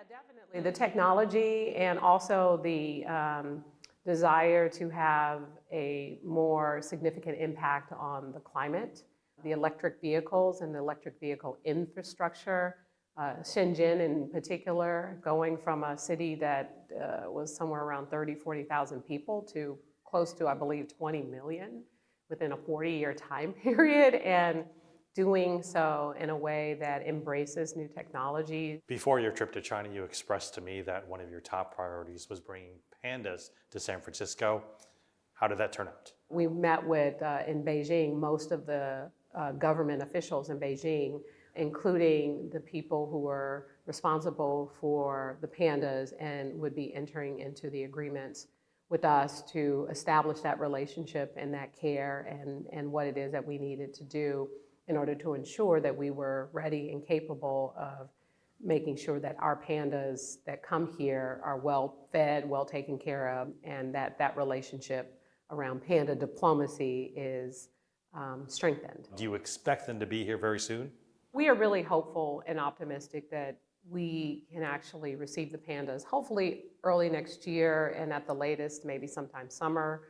definitely. The technology and also the desire to have a more significant impact on the climate, the electric vehicles and the electric vehicle infrastructure. Shenzhen in particular, going from a city that was somewhere around 30, 40,000 people to close to, I believe, 20 million within a 40-year time period, and doing so in a way that embraces new technology. Before your trip to China, you expressed to me that one of your top priorities was bringing pandas to San Francisco. How did that turn out? We met with, in Beijing, most of the government officials in Beijing, including the people who were responsible for the pandas and would be entering into the agreements with us to establish that relationship and that care and what it is that we needed to do in order to ensure that we were ready and capable of making sure that our pandas that come here are well fed, well taken care of, and that that relationship around panda diplomacy is strengthened. Do you expect them to be here very soon? We are really hopeful and optimistic that we can actually receive the pandas, hopefully early next year, and at the latest, maybe sometime summer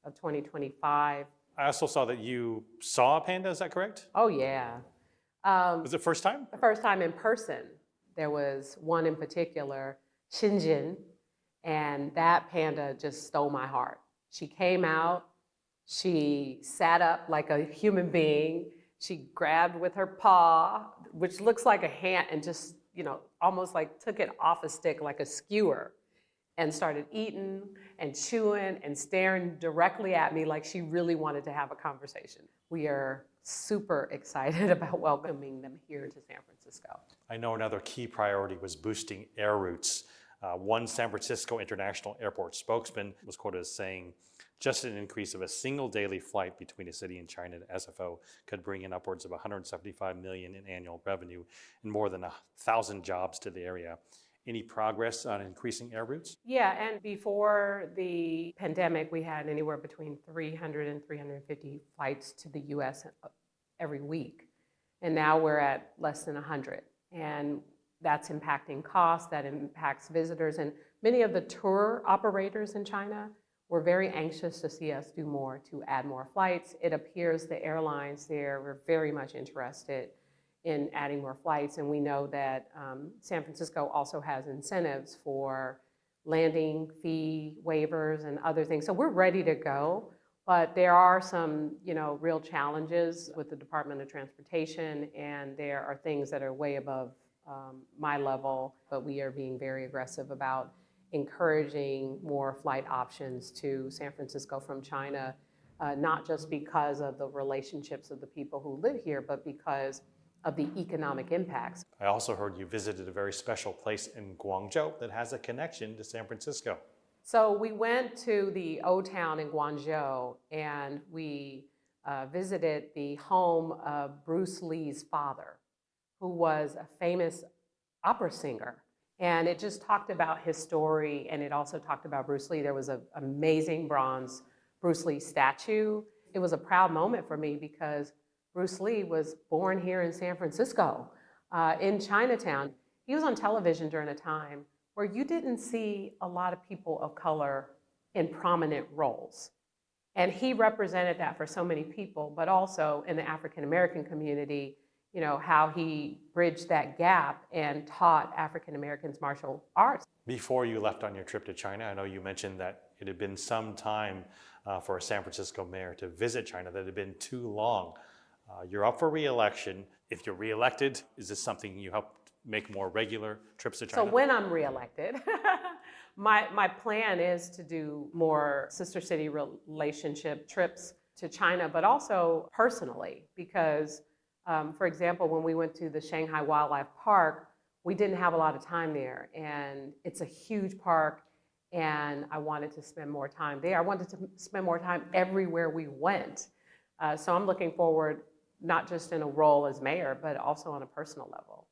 of 2025. I also saw that you saw a panda, is that correct? Oh, yeah. Was it first time? The first time in person. There was one in particular, Shenzhen, and that panda just stole my heart. She came out, she sat up like a human being, she grabbed with her paw, which looks like a hand, and just, almost like took it off a stick like a skewer, and started eating and chewing and staring directly at me like she really wanted to have a conversation. We are super excited about welcoming them here to San Francisco. I know another key priority was boosting air routes. One San Francisco International Airport spokesman was quoted as saying, just an increase of a single daily flight between a city and China to SFO could bring in upwards of 175 million in annual revenue and more than 1,000 jobs to the area. Any progress on increasing air routes? Yeah, and before the pandemic, we had anywhere between 300 and 350 flights to the US every week. And now we're at less than 100. And that's impacting costs, that impacts visitors. And many of the tour operators in China were very anxious to see us do more, to add more flights. It appears the airlines there were very much interested in adding more flights, and we know that San Francisco also has incentives for landing fee waivers and other things. So we're ready to go, but there are some, real challenges with the Department of Transportation, and there are things that are way above my level, but we are being very aggressive about encouraging more flight options to San Francisco from China, not just because of the relationships of the people who live here, but because of the economic impacts. I also heard you visited a very special place in Guangzhou that has a connection to San Francisco. So we went to the Old Town in Guangzhou, and we visited the home of Bruce Lee's father, who was a famous opera singer. And it just talked about his story, and it also talked about Bruce Lee. There was an amazing bronze Bruce Lee statue. It was a proud moment for me because Bruce Lee was born here in San Francisco, in Chinatown. He was on television during a time where you didn't see a lot of people of color in prominent roles. And he represented that for so many people, but also in the African American community, how he bridged that gap and taught African Americans martial arts. Before you left on your trip to China, I know you mentioned that it had been some time for a San Francisco mayor to visit China, that it had been too long. You're up for re-election. If you're re-elected, is this something you help make more regular trips to China? So when I'm re-elected, my plan is to do more sister city relationship trips to China, but also personally, because for example, when we went to the Shanghai Wildlife Park, we didn't have a lot of time there, and it's a huge park, and I wanted to spend more time there. I wanted to spend more time everywhere we went. So I'm looking forward, not just in a role as mayor, but also on a personal level.